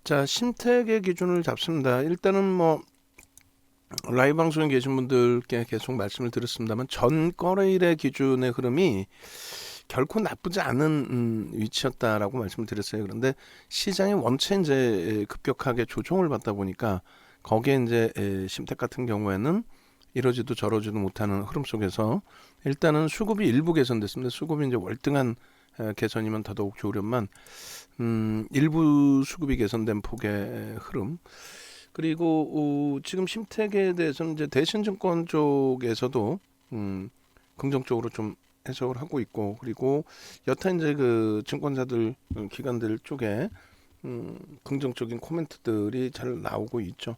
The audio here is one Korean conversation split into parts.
자, 심택의 기준을 잡습니다. 일단은 뭐 라이브 방송에 계신 분들께 계속 말씀을 드렸습니다만 전 거래일의 기준의 흐름이 결코 나쁘지 않은 위치였다라고 말씀을 드렸어요. 그런데 시장이 원체 이제 급격하게 조정을 받다 보니까 거기에 이제 심택 같은 경우에는 이러지도 저러지도 못하는 흐름 속에서 일단은 수급이 일부 개선됐습니다. 수급이 이제 월등한 개선이면 더더욱 좋으련만 일부 수급이 개선된 폭의 흐름. 그리고 지금 심택에 대해서는 이제 대신증권 쪽에서도 긍정적으로 좀 해석을 하고 있고, 그리고 여타 이제 그 증권사들 기관들 쪽에 긍정적인 코멘트들이 잘 나오고 있죠.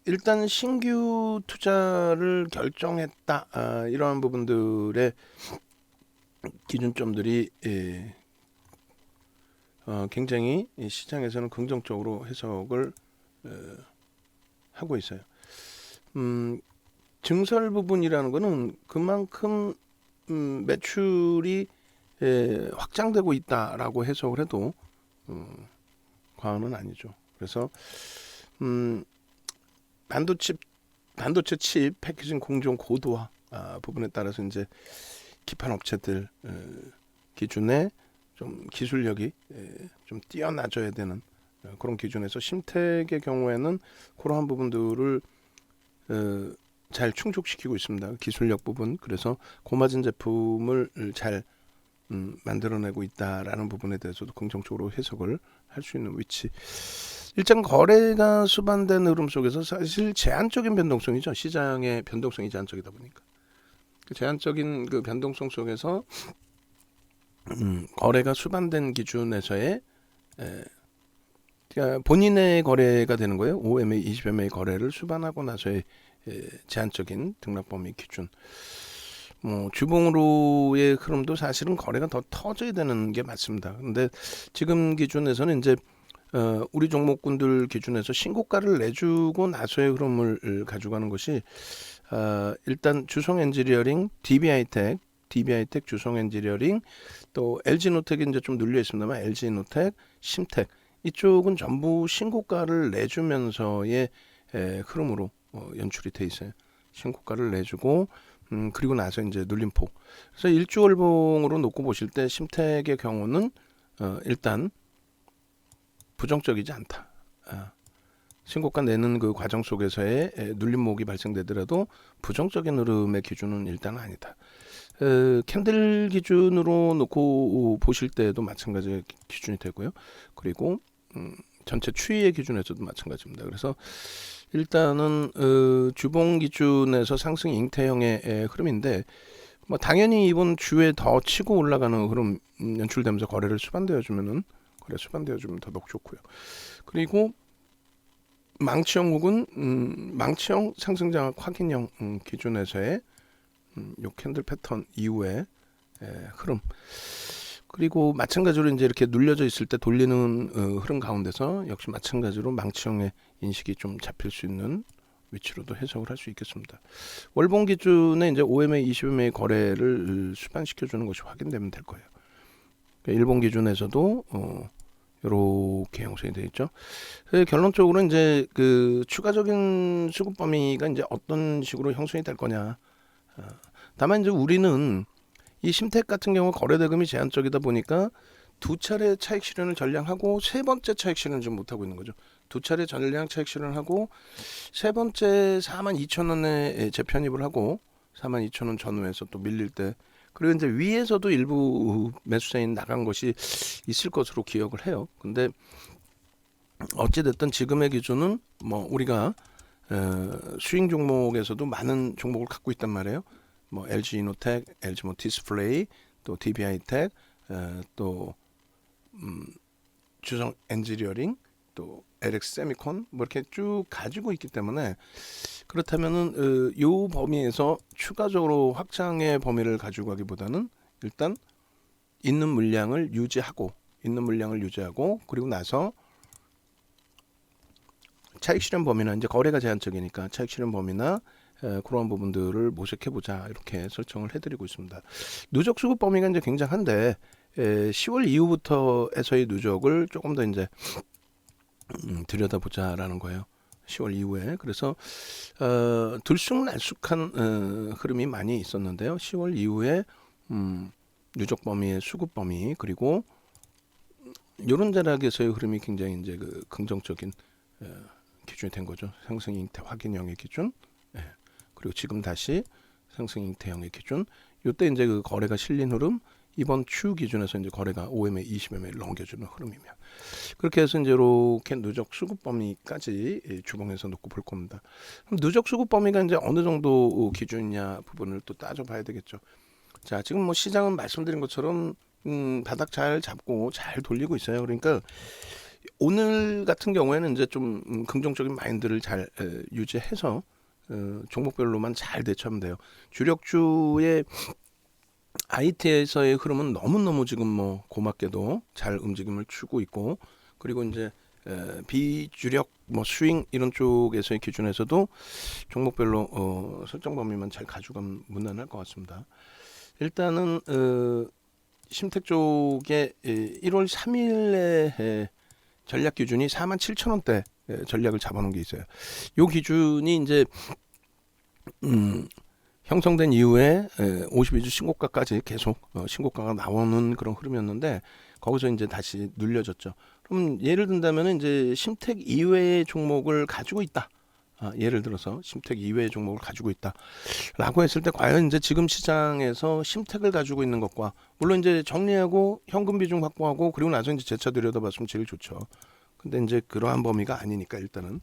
일단 신규 투자를 결정했다, 이러한 부분들의 기준점들이 굉장히 시장에서는 긍정적으로 해석을 하고 있어요. 증설 부분이라는 것은 그만큼 매출이 확장되고 있다라고 해석을 해도 과언은 아니죠. 그래서 반도체 칩 패키징 공정 고도화 부분에 따라서 이제 기판 업체들 기준에 좀 기술력이 좀 뛰어나져야 되는 그런 기준에서 심택의 경우에는 그러한 부분들을 잘 충족시키고 있습니다. 기술력 부분. 그래서 고마진 제품을 잘 만들어내고 있다라는 부분에 대해서도 긍정적으로 해석을 할 수 있는 위치. 일정 거래가 수반된 흐름 속에서 사실 제한적인 변동성이죠. 시장의 변동성이 제한적이다 보니까 그 제한적인 그 변동성 속에서 거래가 수반된 기준에서의 그러니까 본인의 거래가 되는 거예요. 5MA, 20MA 거래를 수반하고 나서의 제한적인 등락 범위 기준. 뭐 주봉으로의 흐름도 사실은 거래가 더 터져야 되는 게 맞습니다. 근데 지금 기준에서는 이제 우리 종목군들 기준에서 신고가를 내주고 나서의 흐름을 가져가는 것이 일단 주성 엔지니어링, DB하이텍, 주성 엔지니어링, 또 LG노텍이 이제 좀 눌려 있습니다만 LG노텍, 심텍 이쪽은 전부 신고가를 내주면서의 흐름으로 연출이 돼 있어요. 신고가를 내주고 그리고 나서 이제 눌림폭. 그래서 일주월봉으로 놓고 보실 때 심택의 경우는 일단 부정적이지 않다. 신고가 내는 그 과정 속에서의 눌림목이 발생되더라도 부정적인 흐름의 기준은 일단 아니다. 캔들 기준으로 놓고 보실 때도 마찬가지 기준이 되고요. 그리고 전체 추이의 기준에서도 마찬가지입니다. 그래서 일단은 주봉 기준에서 상승 잉태형의 흐름인데 뭐 당연히 이번 주에 더 치고 올라가는 흐름 연출되면서 거래 수반되어 주면 더더욱 좋고요. 그리고 망치형 혹은 망치형 상승장악 확인형 기준에서의 요 캔들 패턴 이후의 흐름. 그리고 마찬가지로 이제 이렇게 눌려져 있을 때 돌리는 흐름 가운데서 역시 마찬가지로 망치형의 인식이 좀 잡힐 수 있는 위치로도 해석을 할 수 있겠습니다. 월봉 기준에 이제 5MA, 20MA 거래를 수반시켜주는 것이 확인되면 될 거예요. 그러니까 일본 기준에서도 이렇게 형성이 되어 있죠. 결론적으로 이제 그 추가적인 수급 범위가 이제 어떤 식으로 형성이 될 거냐. 다만 이제 우리는 이 심택 같은 경우 거래 대금이 제한적이다 보니까 두 차례 차익 실현을 전량하고 세 번째 차익 실현을 좀 못하고 있는 거죠. 두 차례 전량 차익 실현을 하고 세 번째 42,000원에 재편입을 하고 42,000원 전후에서 또 밀릴 때 그리고 이제 위에서도 일부 매수세인 나간 것이 있을 것으로 기억을 해요. 근데 어찌됐든 지금의 기준은 뭐 우리가 스윙 종목에서도 많은 종목을 갖고 있단 말이에요. 뭐 LG이노텍, LG 뭐 디스플레이, 또 DB하이텍, 또 주성 엔지니어링, 또 LX 세미콘 뭐 이렇게 쭉 가지고 있기 때문에 그렇다면은 요 범위에서 추가적으로 확장의 범위를 가지고 가기보다는 일단 있는 물량을 유지하고 그리고 나서 차익 실현 범위나 이제 거래가 제한적이니까 차익 실현 범위나 그런 부분들을 모색해보자 이렇게 설정을 해드리고 있습니다. 누적 수급 범위가 이제 굉장한데 10월 이후부터에서의 누적을 조금 더 이제 들여다보자라는 거예요. 10월 이후에. 그래서 들쑥날쑥한 흐름이 많이 있었는데요. 10월 이후에 누적 범위의 수급 범위 그리고 이런 자락에서의 흐름이 굉장히 이제 그 긍정적인 기준이 된 거죠. 상승 잉태 확인형의 기준. 예. 그리고 지금 다시 상승 잉태형의 기준. 이때 이제 그 거래가 실린 흐름. 이번 추 기준에서 이제 거래가 5MA, 20MA를 넘겨주는 흐름이며 그렇게 해서 이제 이렇게 누적 수급 범위까지 주봉에서 놓고 볼 겁니다. 그럼 누적 수급 범위가 이제 어느 정도 기준이냐 부분을 또 따져봐야 되겠죠. 자, 지금 뭐 시장은 말씀드린 것처럼 바닥 잘 잡고 잘 돌리고 있어요. 그러니까 오늘 같은 경우에는 이제 좀 긍정적인 마인드를 잘 유지해서 종목별로만 잘 대처하면 돼요. 주력주의 IT에서의 흐름은 너무너무 지금 뭐 고맙게도 잘 움직임을 주고 있고 그리고 이제 비주력 뭐 스윙 이런 쪽에서의 기준에서도 종목별로 설정 범위만 잘 가져가면 무난할 것 같습니다. 일단은 심택 쪽에 1월 3일에 전략 기준이 47,000원대 전략을 잡아놓은 게 있어요. 요 기준이 이제 형성된 이후에 52주 신고가까지 계속 신고가가 나오는 그런 흐름이었는데 거기서 이제 다시 눌려졌죠. 그럼 예를 든다면 이제 심택 이외의 종목을 가지고 있다. 예를 들어서 심택 이외의 종목을 가지고 있다라고 했을 때 과연 이제 지금 시장에서 심택을 가지고 있는 것과 물론 이제 정리하고 현금 비중 확보하고 그리고 나서 이제 재차 들여다봤으면 제일 좋죠. 근데 이제 그러한 범위가 아니니까 일단은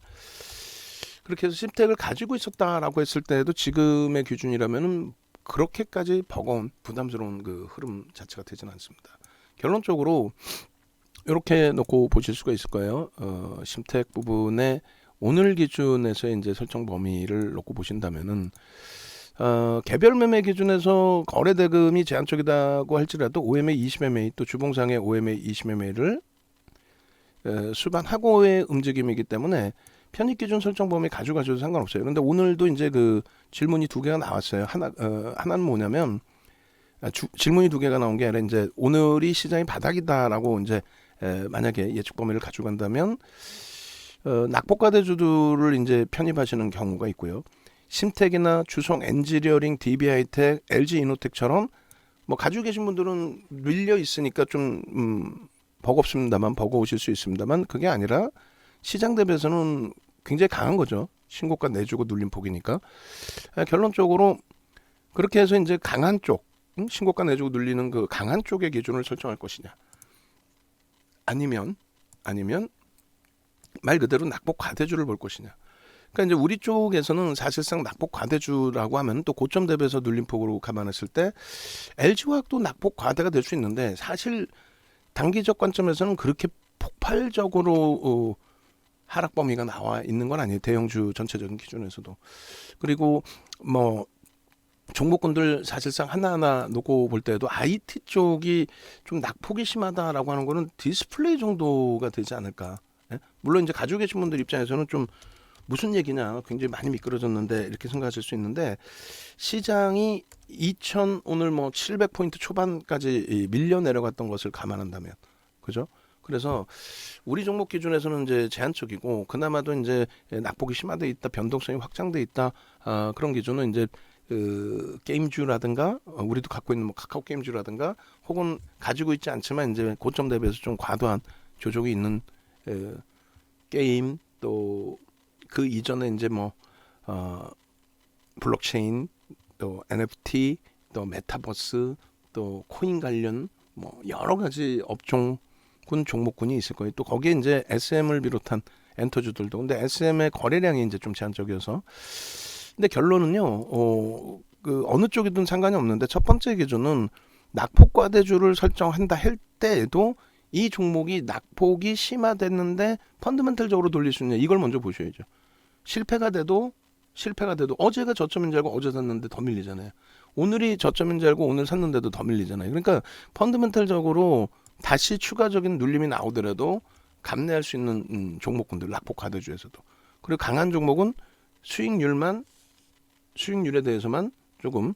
그렇게 해서 심택을 가지고 있었다라고 했을 때도 지금의 기준이라면은 그렇게까지 버거운 부담스러운 그 흐름 자체가 되지는 않습니다. 결론적으로 이렇게 놓고 보실 수가 있을 거예요. 심택 부분에 오늘 기준에서 이제 설정 범위를 놓고 보신다면은 개별 매매 기준에서 거래 대금이 제한적이다고 할지라도 5MA, 20MA 또 주봉상의 5MA, 20MA를 수반하고의 움직임이기 때문에 편입 기준 설정 범위 가져가셔도 상관없어요. 그런데 오늘도 이제 그 질문이 두 개가 나왔어요. 하나는 뭐냐면 질문이 두 개가 나온 게 아니라 이제 오늘이 시장이 바닥이다라고 이제 만약에 예측 범위를 가져간다면 낙폭과대주들을 이제 편입하시는 경우가 있고요. 심택이나 주성 엔지니어링, DB하이텍, LG이노텍처럼 뭐 가지고 계신 분들은 밀려 있으니까 좀 버겁습니다만 버거우실 수 있습니다만 그게 아니라 시장 대비해서는 굉장히 강한 거죠. 신고가 내주고 눌린 폭이니까. 결론적으로 그렇게 해서 이제 강한 쪽, 신고가 내주고 눌리는 그 강한 쪽의 기준을 설정할 것이냐. 아니면 말 그대로 낙폭 과대주를 볼 것이냐. 그러니까 이제 우리 쪽에서는 사실상 낙폭 과대주라고 하면 또 고점 대비해서 눌린 폭으로 감안했을 때 LG화학도 낙폭 과대가 될 수 있는데 사실 단기적 관점에서는 그렇게 폭발적으로 하락 범위가 나와 있는 건 아니에요. 대형주 전체적인 기준에서도. 그리고 뭐 종목군들 사실상 하나하나 놓고 볼 때도 IT 쪽이 좀 낙폭이 심하다라고 하는 거는 디스플레이 정도가 되지 않을까. 예? 물론 이제 가지고 계신 분들 입장에서는 좀 무슨 얘기냐 굉장히 많이 미끄러졌는데 이렇게 생각하실 수 있는데 시장이 2000 오늘 뭐 700포인트 초반까지 밀려 내려갔던 것을 감안한다면 그죠? 그래서 우리 종목 기준에서는 이제 제한적이고 그나마도 이제 낙폭이 심화돼 있다, 변동성이 확장돼 있다 그런 기준은 이제 게임주라든가 우리도 갖고 있는 뭐 카카오 게임주라든가 혹은 가지고 있지 않지만 이제 고점 대비해서 좀 과도한 조정이 있는 게임 또 그 이전에 이제 뭐 블록체인 또 NFT 또 메타버스 또 코인 관련 뭐 여러 가지 업종군 종목군이 있을 거예요. 또 거기에 이제 SM을 비롯한 엔터주들도 근데 SM의 거래량이 이제 좀 제한적이어서 근데 결론은요. 그 어느 쪽이든 상관이 없는데 첫 번째 기준은 낙폭 과대주를 설정한다 할 때에도 이 종목이 낙폭이 심화됐는데 펀더멘털적으로 돌릴 수 있냐 이걸 먼저 보셔야죠. 실패가 돼도 어제가 저점인 줄 알고 어제 샀는데 더 밀리잖아요. 오늘이 저점인 줄 알고 오늘 샀는데도 더 밀리잖아요. 그러니까 펀더멘털적으로 다시 추가적인 눌림이 나오더라도 감내할 수 있는 종목군들 낙폭 과대주에서도 그리고 강한 종목은 수익률에 대해서만 조금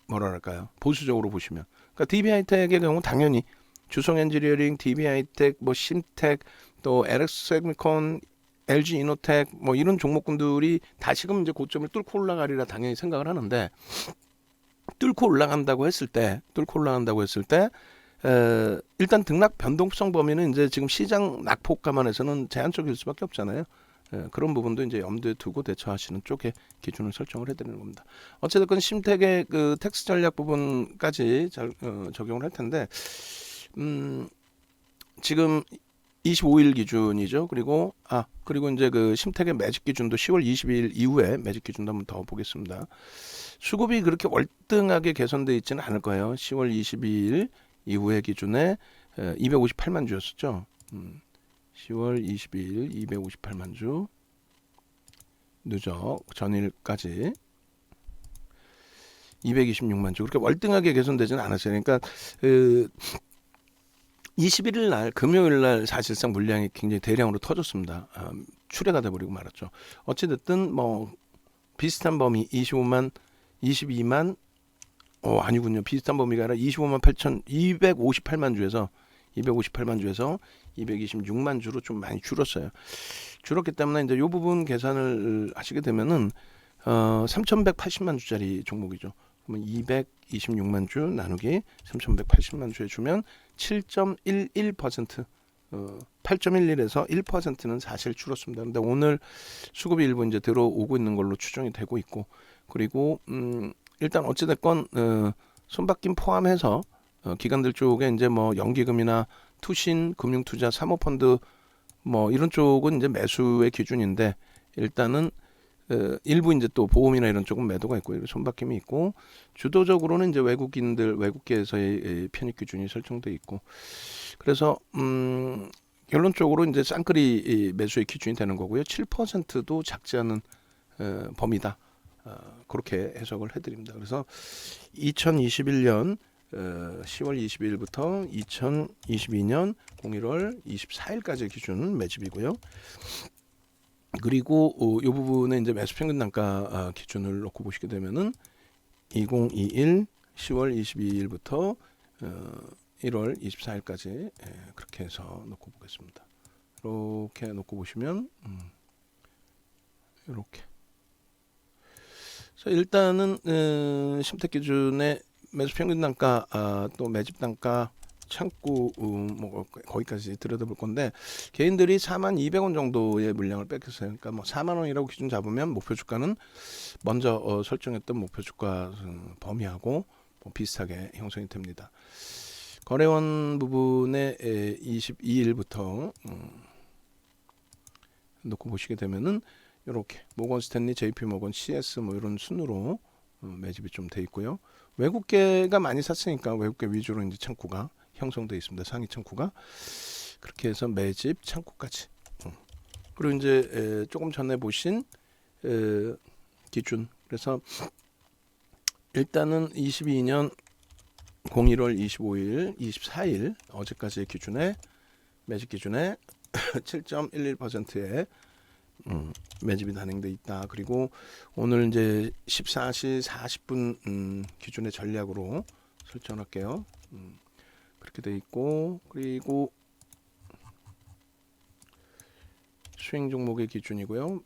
뭐랄까요 보수적으로 보시면 그러니까 DB하이텍의 경우 당연히 주성 엔지니어링, DB하이텍, 뭐 심텍, 또 LX세미콘, LG 이노텍 뭐 이런 종목군들이 다시금 이제 고점을 뚫고 올라가리라 당연히 생각을 하는데, 뚫고 올라간다고 했을 때 일단 등락 변동성 범위는 이제 지금 시장 낙폭 감안해서는 제한적일 수밖에 없잖아요. 그런 부분도 이제 염두에 두고 대처하시는 쪽에 기준을 설정을 해드리는 겁니다. 어쨌든 심택의 그 텍스 전략 부분까지 적용을 할 텐데, 지금 25일 기준이죠. 그리고 이제 그 심택의 매직 기준도 10월 22일 이후에 매직 기준도 한번 더 보겠습니다. 수급이 그렇게 월등하게 개선되어 있지는 않을 거예요. 10월 22일 이후의 기준에 258만 주였었죠. 10월 22일 258만 주 누적 전일까지 226만 주. 그렇게 월등하게 개선되지는 않았어요. 그러니까 21일 날 금요일 날 사실상 물량이 굉장히 대량으로 터졌습니다. 출회가 돼버리고 말았죠. 어찌됐든 뭐 비슷한 범위 22만 아니군요. 비슷한 범위가 아니라 258만 주에서 226만 주로 좀 많이 줄었어요. 줄었기 때문에 이제 이 부분 계산을 하시게 되면은 3,180만 주짜리 종목이죠. 그러면 226만 주 나누기 3,180만 주에 주면 7.11%, 8.11에서 1%는 사실 줄었습니다. 근데 오늘 수급이 일부 이제 들어오고 있는 걸로 추정이 되고 있고, 그리고 일단 어찌됐건 손바뀜 포함해서 기관들 쪽에 이제 뭐 연기금이나 투신, 금융투자, 사모펀드 뭐 이런 쪽은 이제 매수의 기준인데, 일단은 일부 이제 또 보험이나 이런 쪽은 매도가 있고 손바뀜이 있고, 주도적으로는 이제 외국계에서의 편입 기준이 설정돼 있고, 그래서 결론적으로 이제 쌍끌이 매수의 기준이 되는 거고요. 7%도 작지 않은 범위다. 그렇게 해석을 해드립니다. 그래서 2021년 10월 22일부터 2022년 01월 24일까지 기준은 매집이고요. 그리고 이 부분에 이제 매수 평균 단가 기준을 놓고 보시게 되면은 2021 10월 22일부터 1월 24일까지 그렇게 해서 놓고 보겠습니다. 이렇게 놓고 보시면 이렇게. 그래서 일단은 심택 기준의 매수 평균 단가, 또 매집 단가, 창구 뭐 거기까지 들여다볼 건데, 개인들이 42,000원 정도의 물량을 뺏겼어요. 그러니까 뭐 4만 원이라고 기준 잡으면 목표 주가는 먼저 설정했던 목표 주가 범위하고 뭐 비슷하게 형성이 됩니다. 거래원 부분에 22일부터 놓고 보시게 되면은 이렇게 모건 스탠리, JP 모건, CS 뭐 이런 순으로 매집이 좀 돼 있고요. 외국계가 많이 샀으니까 외국계 위주로 이제 창구가 형성되어 있습니다. 상위 창구가. 그렇게 해서 매집 창구까지. 그리고 이제 조금 전에 보신 기준. 그래서 일단은 22년 01월 25일, 24일 어제까지의 기준에 매집 기준에 7.11%의 매집이 단행돼 있다. 그리고 오늘 이제 14시 40분 기준의 전략으로 설정할게요. 그렇게 돼 있고, 그리고 수익 종목의 기준이고요.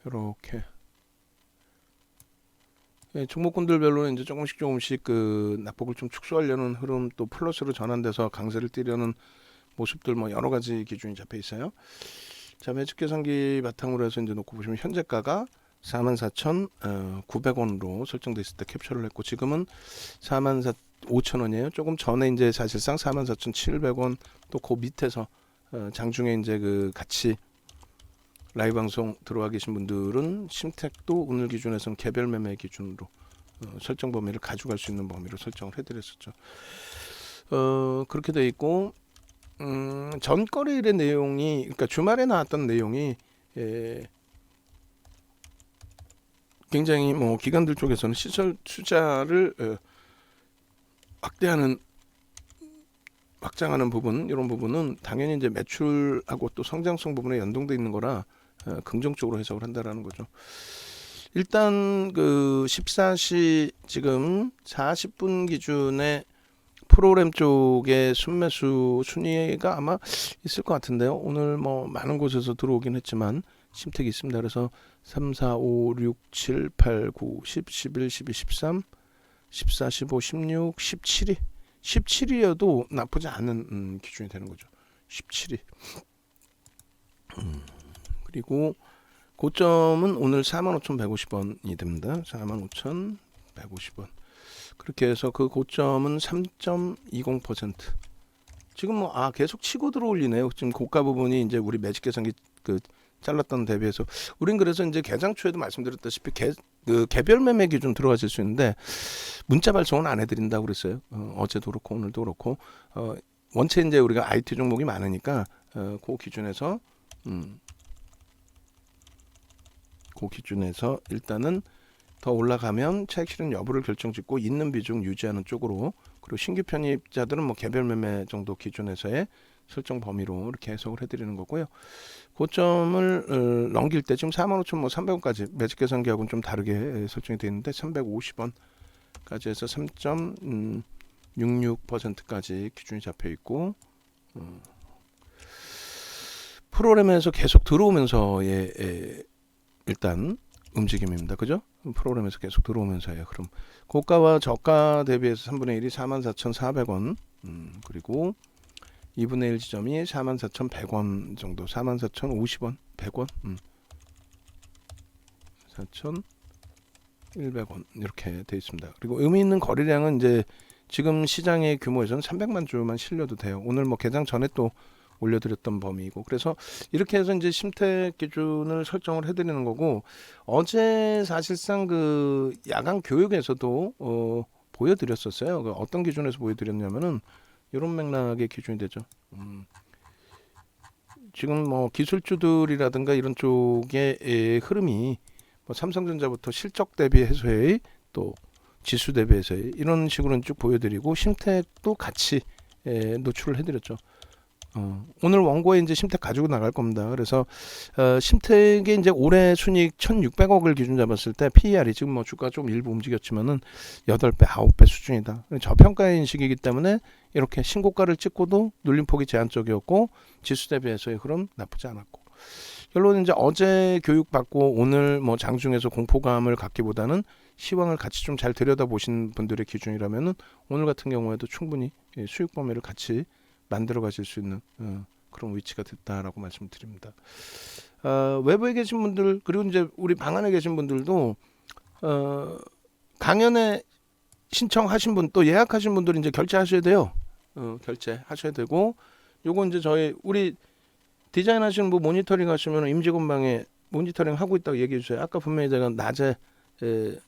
이렇게 종목군들별로는 이제 조금씩 그 낙폭을 좀 축소하려는 흐름, 또 플러스로 전환돼서 강세를 띠려는 모습들 뭐 여러 가지 기준이 잡혀 있어요. 자, 매직 계산기 바탕으로 해서 이제 놓고 보시면 현재가가 44,900원으로 설정돼 있을 때 캡처를 했고, 지금은 44,500원이에요. 조금 전에 이제 사실상 44,700원, 또 그 밑에서 장중에 이제 그 같이 라이브 방송 들어와 계신 분들은 심택도 오늘 기준에서는 개별 매매 기준으로 설정 범위를 가져갈 수 있는 범위로 설정을 해드렸었죠. 그렇게 돼 있고, 전거래일의 내용이, 그러니까 주말에 나왔던 내용이 굉장히 뭐 기관들 쪽에서는 시설 투자를 확장하는 부분, 이런 부분은 당연히 이제 매출하고 또 성장성 부분에 연동돼 있는 거라 긍정적으로 해석을 한다라는 거죠. 일단 그 14시 지금 40분 기준에 프로그램 쪽에 순매수 순위가 아마 있을 것 같은데요. 오늘 뭐 많은 곳에서 들어오긴 했지만 심택이 있습니다. 그래서 3, 4, 5, 6, 7, 8, 9, 10, 11, 12, 13, 14, 15, 16, 17위. 17위여도 나쁘지 않은 기준이 되는 거죠. 17위. 그리고 고점은 오늘 45,150원이 됩니다. 45,150원. 그렇게 해서 그 고점은 3.20%. 지금 뭐 계속 치고 들어올리네요. 지금 고가 부분이 이제 우리 매직 계산기 그 잘랐던 대비해서 우린 그래서 이제 개장 초에도 말씀드렸다시피 개별 매매 기준 들어가실 수 있는데 문자 발송은 안 해드린다고 그랬어요. 어제도 그렇고 오늘도 그렇고 원체 이제 우리가 IT 종목이 많으니까 그 기준에서 그 기준에서 일단은 더 올라가면 차익 실현 여부를 결정짓고 있는 비중 유지하는 쪽으로, 그리고 신규 편입자들은 뭐 개별 매매 정도 기준에서의 설정 범위로 이렇게 해석을 해드리는 거고요. 고점을 넘길 때 지금 45,300원까지 매직 계산기하고는 좀 다르게 설정이 되어 있는데 350원까지 해서 3.66%까지 기준이 잡혀 있고 프로그램에서 계속 들어오면서의 일단 움직임입니다. 그죠? 프로그램에서 계속 들어오면서요. 그럼 고가와 저가 대비해서 3분의 1이 44,400원 그리고 2분의 1 지점이 44,100원 정도, 44,050원, 100원, 4,100원 이렇게 되어 있습니다. 그리고 의미 있는 거래량은 이제 지금 시장의 규모에서는 300만 주만 실려도 돼요. 오늘 뭐 개장 전에 또 올려드렸던 범위이고, 그래서 이렇게 해서 이제 심택 기준을 설정을 해드리는 거고, 어제 사실상 그 야간 교육에서도 보여드렸었어요. 그 어떤 기준에서 보여드렸냐면은 이런 맥락의 기준이 되죠. 지금 뭐 기술주들이라든가 이런 쪽의 흐름이 뭐 삼성전자부터 실적 대비 해소의 또 지수 대비 해소의 이런 식으로 쭉 보여드리고 심택도 같이 노출을 해드렸죠. 오늘 원고에 이제 심택 가지고 나갈 겁니다. 그래서 심택이 이제 올해 순이익 1,600억을 기준 잡았을 때 PER이 지금 뭐 주가 좀 일부 움직였지만은 8배, 9배 수준이다. 저평가 인식이기 때문에 이렇게 신고가를 찍고도 눌림폭이 제한적이었고 지수 대비해서의 흐름 나쁘지 않았고, 결론은 이제 어제 교육받고 오늘 뭐 장중에서 공포감을 갖기보다는 시황을 같이 좀 잘 들여다보신 분들의 기준이라면은 오늘 같은 경우에도 충분히 수익 범위를 같이 만들어 가실 수 있는 그런 위치가 됐다라고 말씀드립니다. 외부에 계신 분들, 그리고 이제 우리 방 안에 계신 분들도 강연에 신청하신 분, 또 예약하신 분들은 이제 결제하셔야 돼요. 결제하셔야 되고, 요거 이제 우리 디자인 하시는 분 모니터링 하시면 임직원방에 모니터링 하고 있다고 얘기해 주세요. 아까 분명히 제가 낮에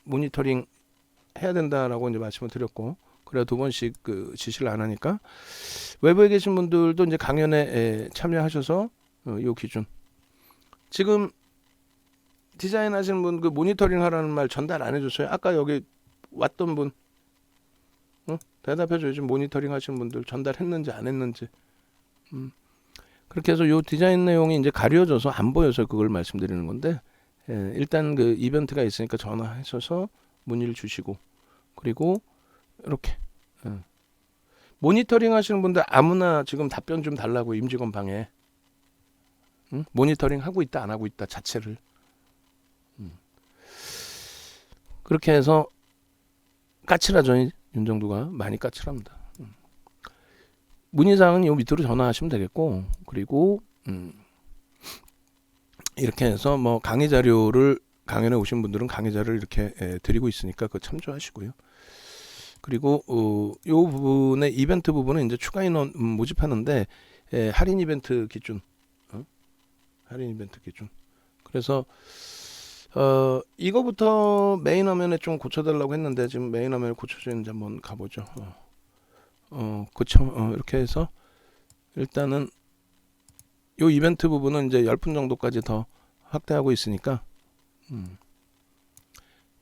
모니터링 해야 된다라고 이제 말씀을 드렸고, 그래야 2번씩 그 지시를 안 하니까 외부에 계신 분들도 이제 강연에 참여하셔서 요 기준, 지금 디자인 하시는 분 그 모니터링 하라는 말 전달 안 해줬어요? 아까 여기 왔던 분 대답해줘요. 지금 모니터링 하시는 분들 전달했는지 안 했는지. 그렇게 해서 요 디자인 내용이 이제 가려져서 안 보여서 그걸 말씀드리는 건데, 일단 그 이벤트가 있으니까 전화하셔서 문의를 주시고, 그리고 이렇게 모니터링 하시는 분들 아무나 지금 답변 좀 달라고 임직원 방에 모니터링 하고 있다 안 하고 있다 자체를 그렇게 해서 까칠하죠. 윤정도가 많이 까칠합니다. 문의사항은 요 밑으로 전화하시면 되겠고, 그리고 이렇게 해서 뭐 강의 자료를 강연에 오신 분들은 강의 자료를 이렇게 드리고 있으니까 그거 참조하시고요. 그리고 요 부분의 이벤트 부분은 이제 추가 인원 모집하는데 할인 이벤트 기준, 할인 이벤트 기준. 그래서 이거부터 메인 화면에 좀 고쳐달라고 했는데 지금 메인 화면에 고쳐져 있는지 한번 가보죠. 그쵸. 이렇게 해서 일단은 요 이벤트 부분은 이제 10분 정도까지 더 확대하고 있으니까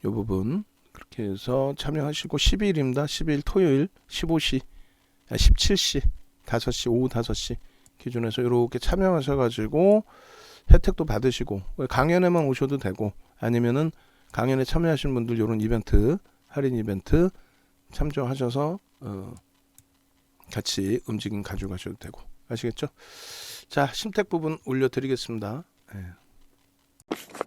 요 부분 그렇게 해서 참여하시고 12일입니다. 12일 토요일 17시 5시 오후 5시 기준에서 이렇게 참여하셔가지고 혜택도 받으시고, 강연에만 오셔도 되고 아니면은 강연에 참여하신 분들 이런 이벤트, 할인 이벤트 참조하셔서 같이 움직임 가져가셔도 되고, 아시겠죠? 자, 심택 부분 올려드리겠습니다. 예.